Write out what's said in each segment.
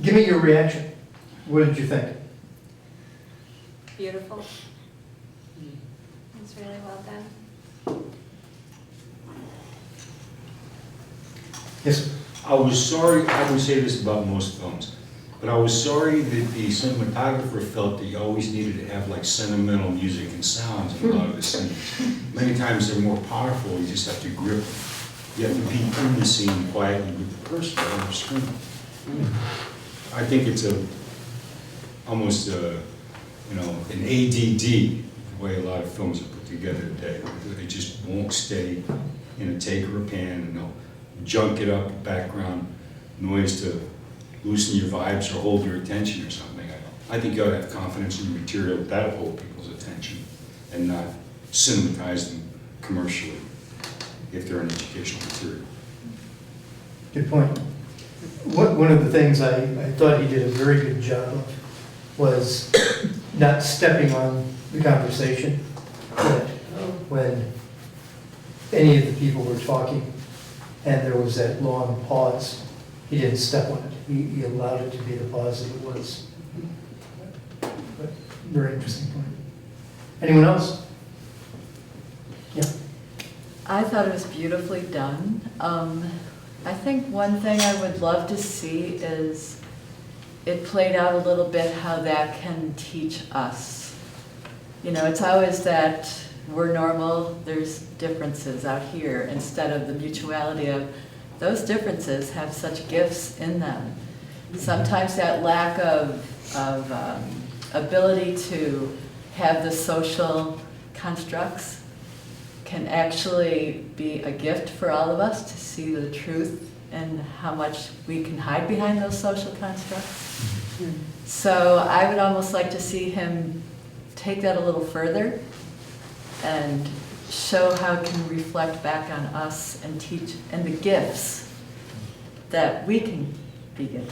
Give me your reaction. What did you think? Beautiful. It's really well done. Yes. I was sorry, I would say this about most films, but I was sorry that the cinematographer felt that you always needed to have like sentimental music and sounds in a lot of the scenes. Many times they're more powerful, you just have to grip them. You have to be in the scene quietly with the person on the screen. I think it's almost an ADD, the way a lot of films are put together today. They just won't stay in a take or a pan, and they'll junk it up, background noise to loosen your vibes or hold your attention or something. I think you ought to have confidence in the material that'll hold people's attention and not cinematize them commercially if they're an educational material. Good point. One of the things I thought he did a very good job of was not stepping on the conversation. That when any of the people were talking and there was that long pause, he didn't step on it. He allowed it to be the pause that it was. But very interesting point. Anyone else? Yeah. I thought it was beautifully done. I think one thing I would love to see is it played out a little bit how that can teach us. You know, it's always that we're normal, there's differences out here, instead of the mutuality of those differences have such gifts in them. Sometimes that lack of ability to have the social constructs can actually be a gift for all of us to see the truth and how much we can hide behind those social constructs. So I would almost like to see him take that a little further and show how it can reflect back on us and teach, and the gifts that we can be given.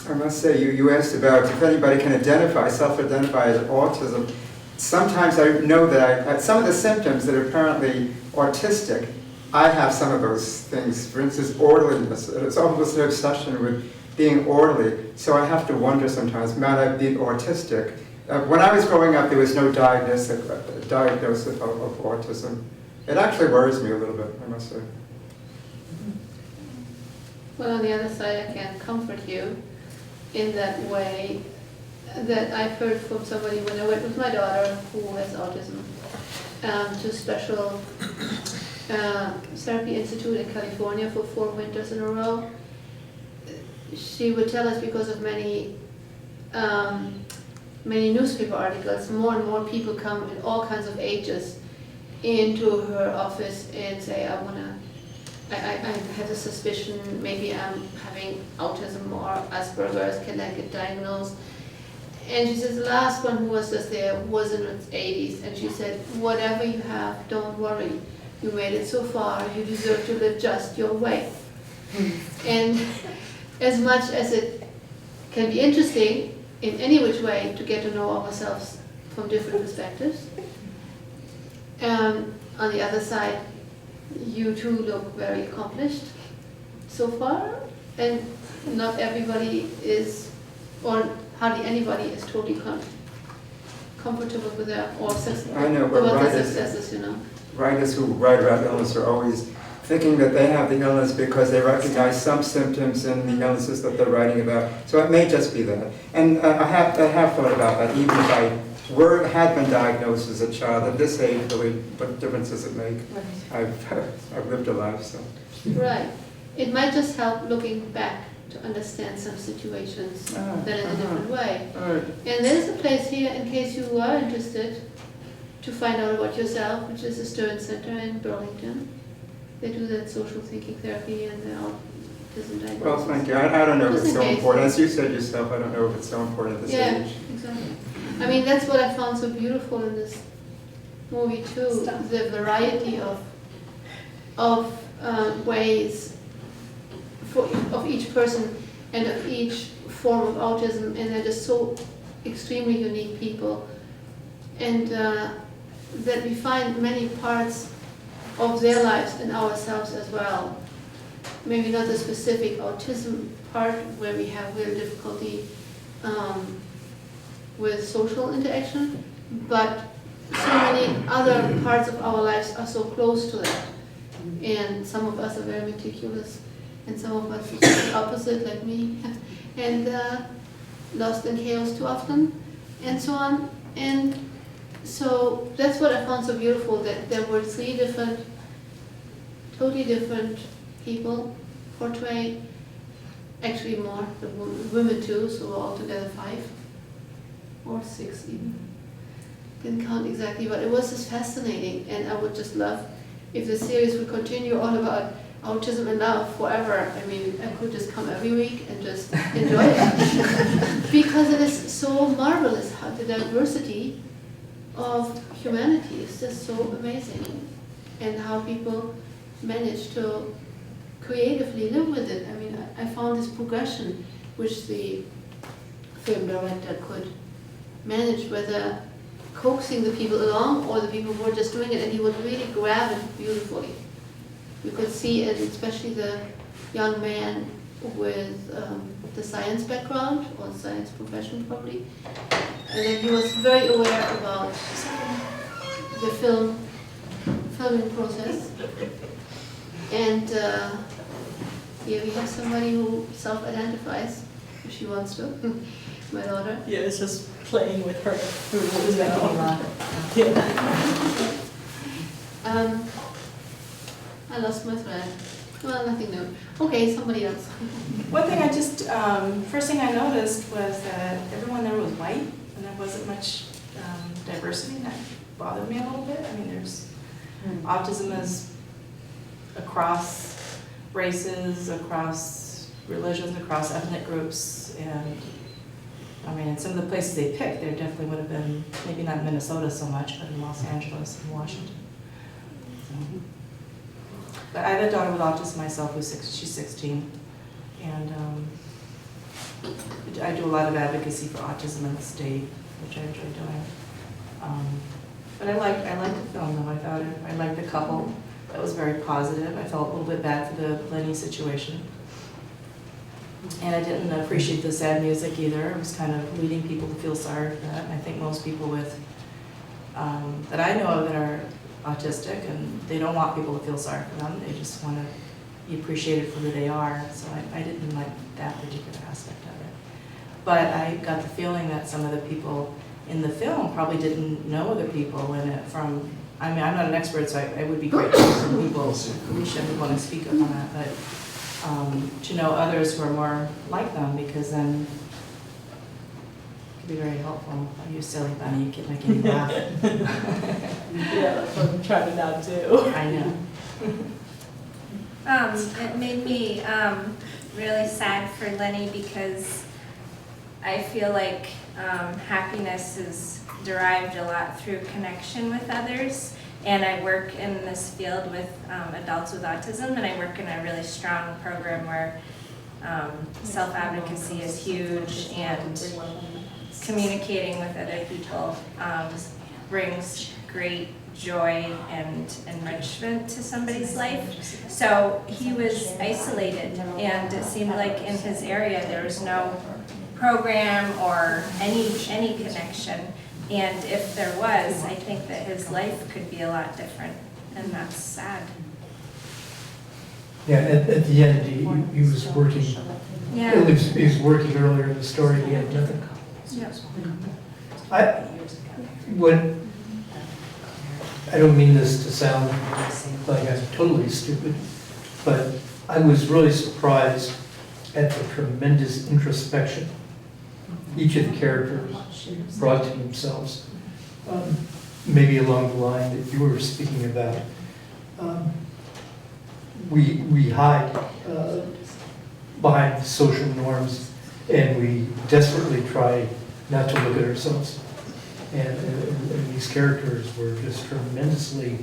I must say, you asked about if anybody can self-identify as autism. Sometimes I know that some of the symptoms that are apparently autistic, I have some of those things. For instance, orderliness. It's almost an obsession with being orderly. So I have to wonder sometimes, might I be autistic? When I was growing up, there was no diagnosis of autism. It actually worries me a little bit, I must say. Well, on the other side, I can comfort you in that way that I've heard from somebody when I went with my daughter who has autism to a special therapy institute in California for 4 winters in a row. She would tell us, because of many newspaper articles, more and more people come in all kinds of ages into her office and say, I have a suspicion, maybe I'm having autism or Asperger's, can I get diagnosed? And she says the last one who was just there was in its 80s, and she said, whatever you have, don't worry. You made it so far, you deserve to live just your way. And as much as it can be interesting in any which way to get to know ourselves from different perspectives, on the other side, you two look very accomplished so far, and not everybody is, or hardly anybody is totally comfortable with their or I know, but successes, you know. Writers who write about illness are always thinking that they have the illness because they recognize some symptoms in the illnesses that they're writing about. So it may just be that. And I have thought about that, even if I had been diagnosed as a child at this age, really, what difference does it make? I've lived a life, so. Right. It might just help looking back to understand some situations that in a different way. Right. And there's a place here, in case you are interested, to find out about yourself, which is the Stern Center in Burlington. They do that social thinking therapy and the autism diagnosis. Well, thank you. I don't know if it's so important. As you said yourself, I don't know if it's so important at this age. Yeah, exactly. I mean, that's what I found so beautiful in this movie too, the variety of ways of each person and of each form of autism, and they're just so extremely unique people. And that we find many parts of their lives in ourselves as well. maybe not the specific autism part where we have real difficulty with social interaction, but so many other parts of our lives are so close to that. And some of us are very meticulous, and some of us are the opposite, like me, and lost in chaos too often, and so on. And so that's what I found so beautiful, that there were three different, totally different people portrayed, actually more, the women too, so we're altogether 5 or 6 even. Didn't count exactly, but it was just fascinating, and I would just love if the series would continue all about autism and love forever. I mean, I could just come every week and just enjoy it. Because it is so marvelous how the diversity of humanity is just so amazing, and how people manage to creatively live with it. I mean, I found this progression which the film director could manage, whether coaxing the people along or the people who were just doing it, and he would really grab it beautifully. You could see it, especially the young man with the science background, or science profession probably, and then he was very aware about the filming process. And here we have somebody who self-identifies, if she wants to, my daughter. Yeah, it's just playing with her food. Just making me laugh. Yeah. I lost my thread. Well, nothing new. Okay, somebody else. One thing I just, first thing I noticed was that everyone there was white, and there wasn't much diversity, and that bothered me a little bit. I mean, there's, autism is across races, across religions, across ethnic groups, and I mean, in some of the places they picked, there definitely would have been, maybe not Minnesota so much, but in Los Angeles and Washington. So. But I have a daughter with autism myself, she's 16, and I do a lot of advocacy for autism in the state, which I enjoy doing. But I liked the film, though. I liked the couple. That was very positive. I felt a little bit bad for the Lenny situation. And I didn't appreciate the sad music either. It was kind of leading people to feel sorry for that. And I think most people with that I know of that are autistic, and they don't want people to feel sorry for them. They just want to be appreciated for who they are. So I didn't like that particular aspect of it. But I got the feeling that some of the people in the film probably didn't know the people in it from, I mean, I'm not an expert, so I would be grateful for people who should want to speak up on that, but to know others who are more like them, because then it could be very helpful. Oh, you silly bunny, you keep making me laugh. Yeah, that's what I'm trying to not do. I know. It made me really sad for Lenny, because I feel like happiness is derived a lot through connection with others, and I work in this field with adults with autism, and I work in a really strong program where self-advocacy is huge, and communicating with other people brings great joy and enrichment to somebody's life. So he was isolated, and it seemed like in his area there was no program or any connection, and if there was, I think that his life could be a lot different, and that's sad. Yeah, at the end, he was working, Yeah. he was working earlier in the story, he had nothing. Yeah. I don't mean this to sound like I'm totally stupid, but I was really surprised at the tremendous introspection each of the characters brought to themselves. Maybe along the line that you were speaking about. We hide behind social norms, and we desperately try not to look at ourselves. And these characters were just tremendously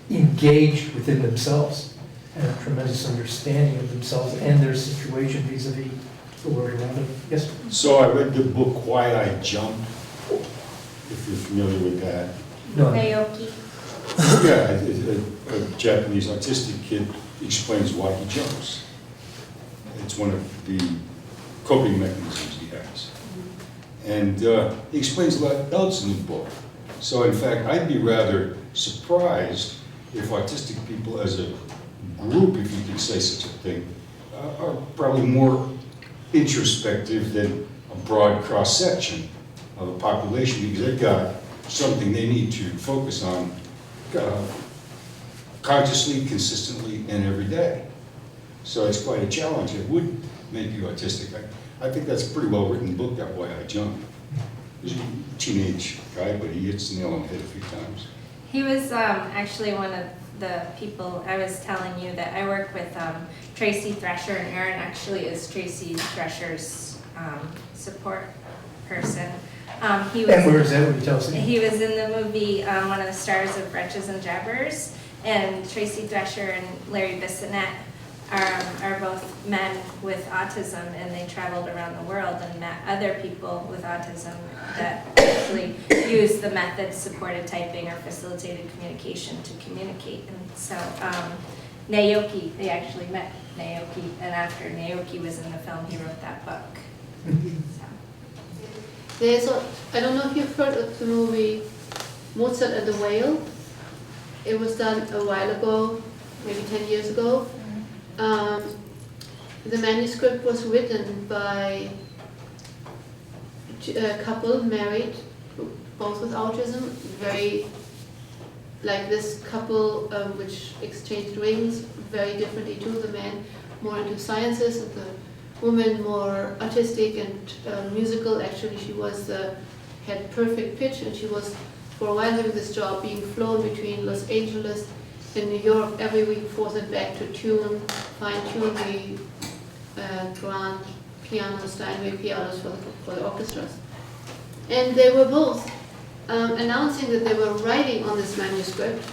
engaged within themselves, and a tremendous understanding of themselves and their situation vis-a-vis the world around them. Yes? So I read the book Quiet I Jumped, if you're familiar with that. No. Naoki. Yeah, a Japanese autistic kid explains why he jumps. It's one of the coping mechanisms he has. And he explains a lot else in the book. So in fact, I'd be rather surprised if autistic people as a group, if you could say such a thing, are probably more introspective than a broad cross-section of a population, because they've got something they need to focus on consciously, consistently, and every day. So it's quite a challenge. It would make you autistic. I think that's a pretty well-written book, that Why I Jump. He's a teenage guy, but he hits the nail on the head a few times. He was actually one of the people, I was telling you that I work with Tracy Thresher, and Aaron actually is Tracy Thresher's support person. He was, And where is that, would you tell us? he was in the movie, one of the stars of Wretches and Jabbers, and Tracy Thresher and Larry Bissonette are both men with autism, and they traveled around the world and met other people with autism that actually use the method supported typing or facilitated communication to communicate. And so Naoki, they actually met Naoki, and after Naoki was in the film, he wrote that book. So. There's a, I don't know if you've heard of the movie Mozart and the Whale. It was done a while ago, maybe 10 years ago. The manuscript was written by a couple married, both with autism, very like this couple which exchanged rings very differently too. The man more into sciences and the woman more artistic and musical. Actually, she was had perfect pitch, and she was for a while having this job being flown between Los Angeles and New York every week, forth and back to fine-tune the grand piano, Steinway pianos for the orchestras. And they were both announcing that they were writing on this manuscript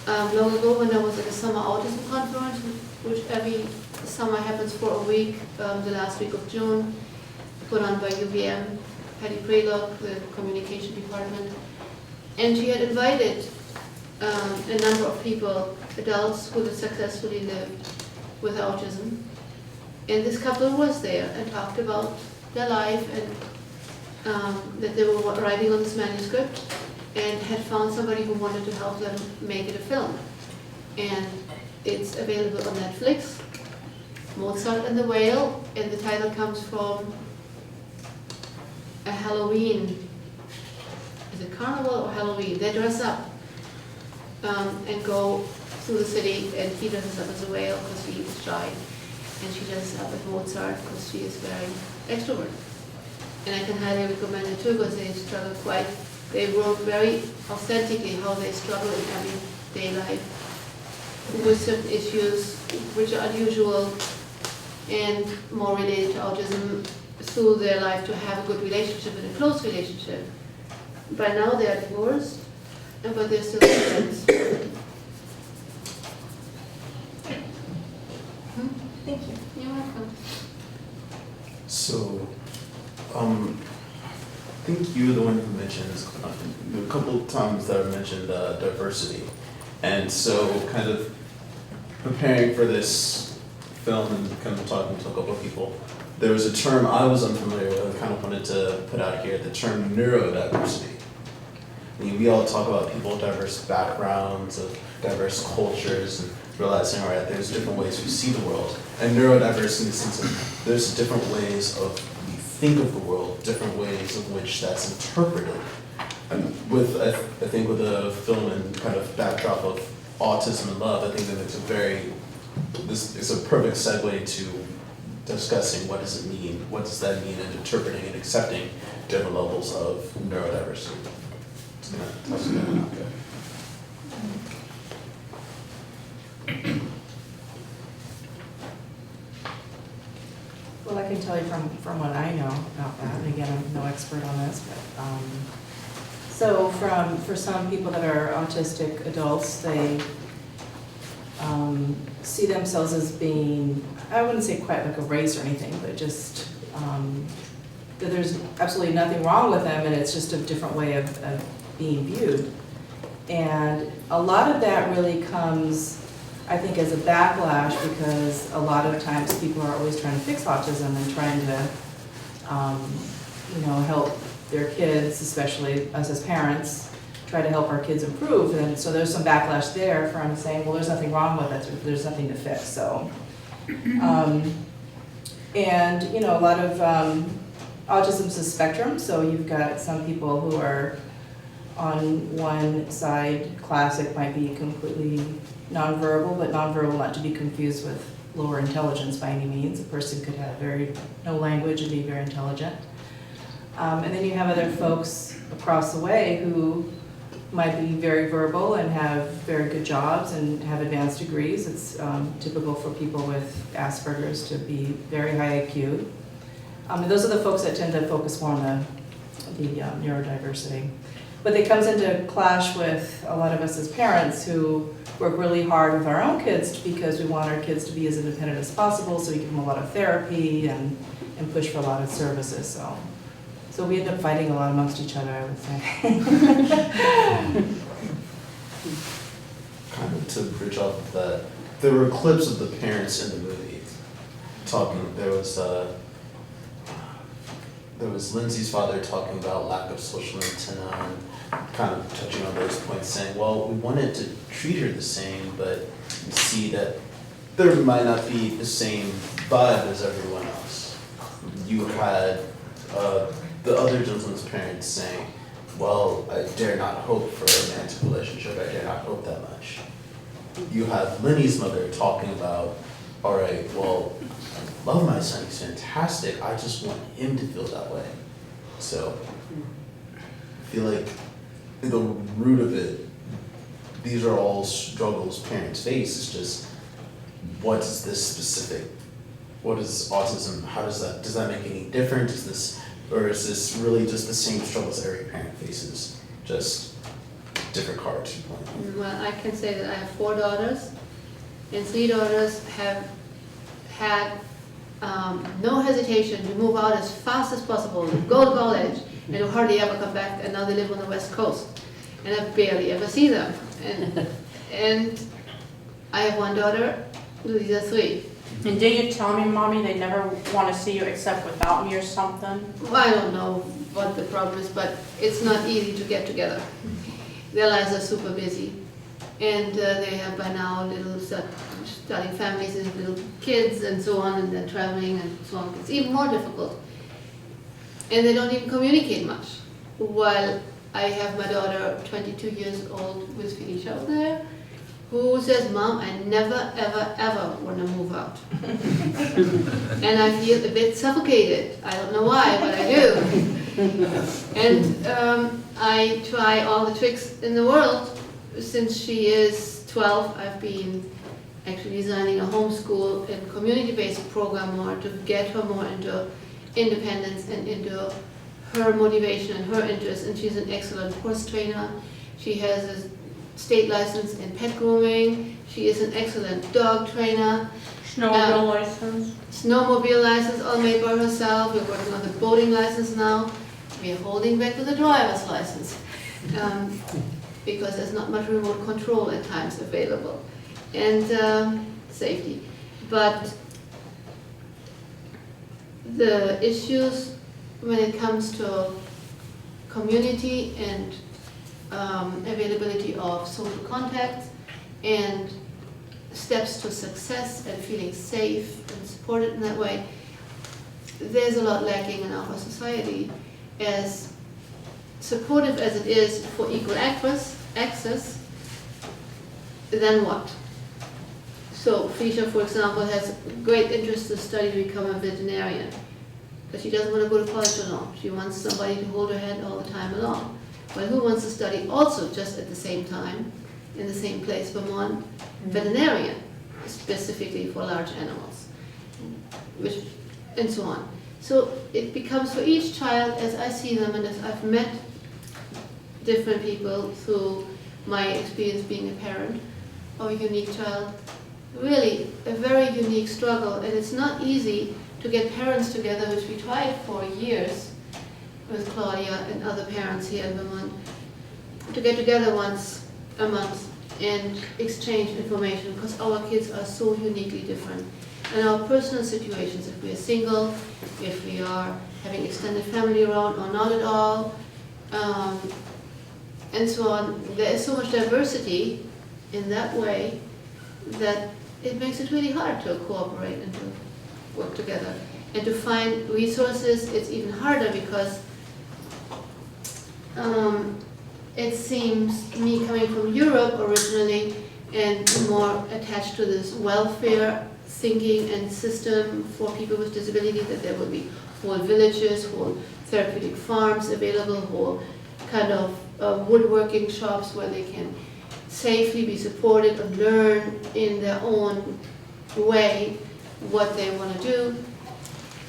long ago when there was like a summer autism conference, which every summer happens for a week, the last week of June, put on by UVM, Patty Praylock, the communication department. And she had invited a number of people, adults who had successfully lived with autism. And this couple was there and talked about their life and that they were writing on this manuscript and had found somebody who wanted to help them make it a film. And it's available on Netflix, Mozart and the Whale, and the title comes from a Halloween, is it Carnival or Halloween? They dress up and go through the city, and he dresses up as a whale because he is shy, and she dresses up as Mozart because she is very extrovert. And I can highly recommend it too because they struggle quite, they wrote very authentically how they struggle in everyday life with certain issues which are unusual and more related to autism through their life to have a good relationship and a close relationship. By now they are divorced, but they're still friends. Thank you. You're welcome. So, I think you were the one who mentioned a couple of times that I mentioned diversity. And so kind of preparing for this film and kind of talking to a couple of people, there was a term I was unfamiliar with, I kind of wanted to put out here, the term neurodiversity. I mean, we all talk about people with diverse backgrounds, of diverse cultures, and realizing, all right, there's different ways we see the world. And neurodiversity in the sense of there's different ways of we think of the world, different ways of which that's interpreted. And with, I think with the film and kind of backdrop of autism and love, I think that this is a perfect segue to discussing what does it mean, what does that mean, and interpreting and accepting different levels of neurodiversity. Well, I can tell you from what I know about that, and again, I'm no expert on this, but, so for some people that are autistic adults, they see themselves as being, I wouldn't say quite like a race or anything, but just that there's absolutely nothing wrong with them, and it's just a different way of being viewed. And A lot of that really comes, I think, as a backlash, because a lot of times people are always trying to fix autism and trying to, help their kids, especially us as parents, try to help our kids improve. And so there's some backlash there from saying, well, there's nothing wrong with it, there's nothing to fix, so. And, a lot of autism's a spectrum, so you've got some people who are on one side, classic might be completely nonverbal, but nonverbal not to be confused with lower intelligence by any means. A person could have no language and be very intelligent. And then you have other folks across the way who might be very verbal and have very good jobs and have advanced degrees. It's typical for people with Asperger's to be very high IQ. And those are the folks that tend to focus more on the neurodiversity. But it comes into clash with a lot of us as parents who work really hard with our own kids because we want our kids to be as independent as possible, so we give them a lot of therapy and push for a lot of services. So we end up fighting a lot amongst each other, I would say. Kind of to bridge off of that, there were clips of the parents in the movie talking. There was Lindsay's father talking about lack of social antenna and kind of touching on those points, saying, well, we wanted to treat her the same, but see that there might not be the same vibe as everyone else. You had the other gentleman's parents saying, well, I dare not hope for a romantic relationship, I dare not hope that much. You have Lenny's mother talking about, all right, well, I love my son, he's fantastic, I just want him to feel that way. So I feel like the root of it, these are all struggles parents face. It's just, what is this specific, what is autism, does that make any difference? Or is this really just the same struggles every parent faces, just different cards you play? Well, I can say that I have 4 daughters, and 3 daughters have had no hesitation to move out as fast as possible, to go to college, and to hardly ever come back, and now they live on the West Coast. And I barely ever see them. And I have 1 daughter, these are 3. And did you tell me, Mommy, they never want to see you except without me or something? Well, I don't know what the problem is, but it's not easy to get together. Their lives are super busy. And they have by now starting families and little kids and so on, and they're traveling and so on. It's even more difficult. And they don't even communicate much. While I have my daughter, 22 years old, with Felicia over there, who says, Mom, I never, ever, ever want to move out. And I feel a bit suffocated. I don't know why, but I do. And I try all the tricks in the world. Since she is 12, I've been actually designing a homeschool and community-based program more to get her more into independence and into her motivation and her interest. And she's an excellent horse trainer. She has a state license in pet grooming. She is an excellent dog trainer. Snowmobile license? Snowmobile license, all made by herself. We're working on the boating license now. We're holding back to the driver's license because there's not much remote control at times available, and safety. But the issues when it comes to community and availability of social contact and steps to success and feeling safe and supported in that way, there's a lot lacking in our society. As supportive as it is for equal access, then what? So Felicia, for example, has great interest to study to become a veterinarian, but she doesn't want to go to college alone. She wants somebody to hold her hand all the time along. Well, who wants to study also just at the same time, in the same place, Vermont veterinarian, specifically for large animals, and so on. So it becomes for each child, as I see them, and as I've met different people through my experience being a parent of a unique child, really a very unique struggle. And it's not easy to get parents together, which we tried for years with Claudia and other parents here in Vermont, to get together once a month and exchange information, because our kids are so uniquely different. And our personal situations, if we are single, if we are having extended family around or not at all, and so on, there is so much diversity in that way that it makes it really hard to cooperate and to work together. And to find resources, it's even harder because it seems, me coming from Europe originally and more attached to this welfare thinking and system for people with disability, that there will be whole villages, whole therapeutic farms available, whole kind of woodworking shops where they can safely be supported and learn in their own way what they want to do.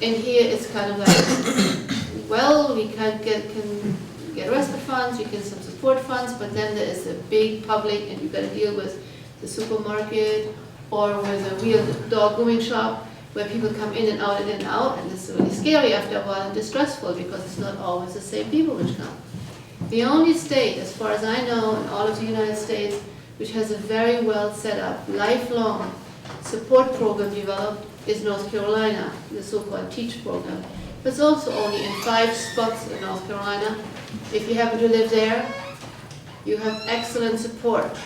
And here it's kind of like, well, we can get respite funds, we can some support funds, but then there is a big public and you've got to deal with the supermarket or with a real dog grooming shop where people come in and out and it's really scary after a while and distressful because it's not always the same people which come. The only state, as far as I know, in all of the United States, which has a very well set up, lifelong support program developed is North Carolina, the so-called TEACH program. But it's also only in 5 spots in North Carolina. If you happen to live there, you have excellent support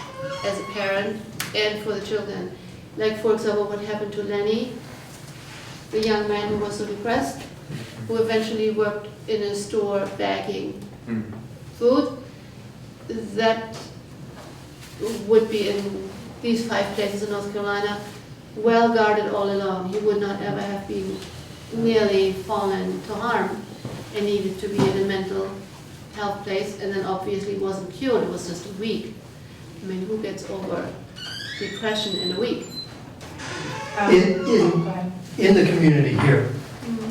as a parent and for the children. Like, for example, what happened to Lenny, the young man who was so depressed, who eventually worked in a store bagging food. That would be in these 5 places in North Carolina, well guarded all along. He would not ever have been nearly fallen to harm and needed to be in a mental health place, and then obviously wasn't cured, it was just a week. I mean, who gets over depression in a week? In the community here,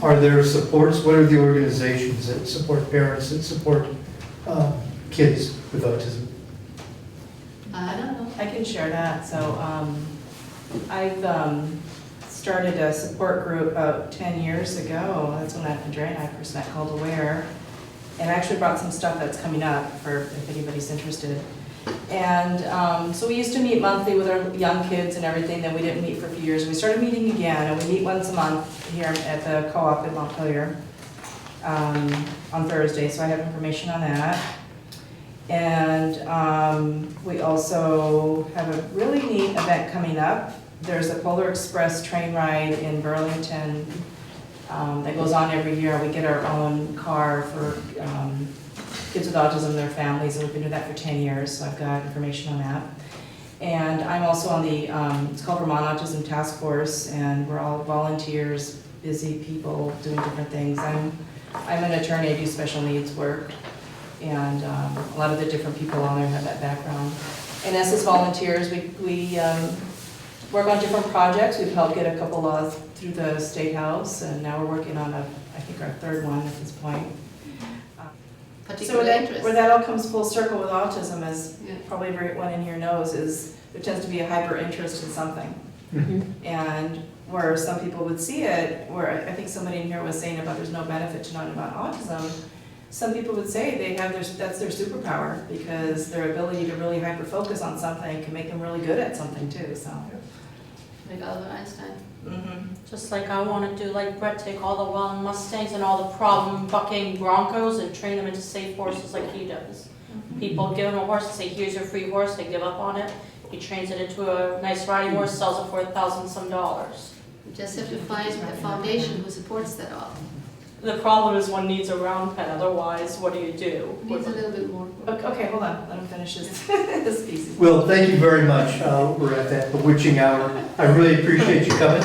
are there supports? What are the organizations that support parents, that support kids with autism? I don't know. I can share that. So I've started a support group about 10 years ago. That's when Andrea and I first met, called Aware. And I actually brought some stuff that's coming up for if anybody's interested. And so we used to meet monthly with our young kids and everything, then we didn't meet for a few years. We started meeting again, and we meet once a month here at the co-op in Montpelier on Thursday, so I have information on that. And we also have a really neat event coming up. There's a Polar Express train ride in Burlington that goes on every year. We get our own car for kids with autism and their families, and we've been doing that for 10 years, so I've got information on that. And I'm also on the, it's called Vermont Autism Task Force, and we're all volunteers, busy people doing different things. I'm an attorney, I do special needs work, and a lot of the different people on there have that background. And as volunteers, we work on different projects. We've helped get a couple laws through the State House, and now we're working on I think our 3rd one at this point. So where that all comes full circle with autism, as probably everyone in here knows, is there tends to be a hyper interest in something. And where some people would see it, where I think somebody in here was saying about there's no benefit to knowing about autism, some people would say they have that's their superpower, because their ability to really hyper focus on something can make them really good at something too. So. Like Albert Einstein. Just like I want to do, like Brett, take all the wild Mustangs and all the problem bucking Broncos and train them into safe horses like he does. People give him a horse and say, here's your free horse, they give up on it. He trains it into a nice riding horse, sells it for $1,000 some. You just have to find a foundation who supports that all. The problem is one needs a round pen, otherwise what do you do? Needs a little bit more. Okay, hold on, let him finish this piece. Well, thank you very much. We're at that bewitching hour. I really appreciate you coming.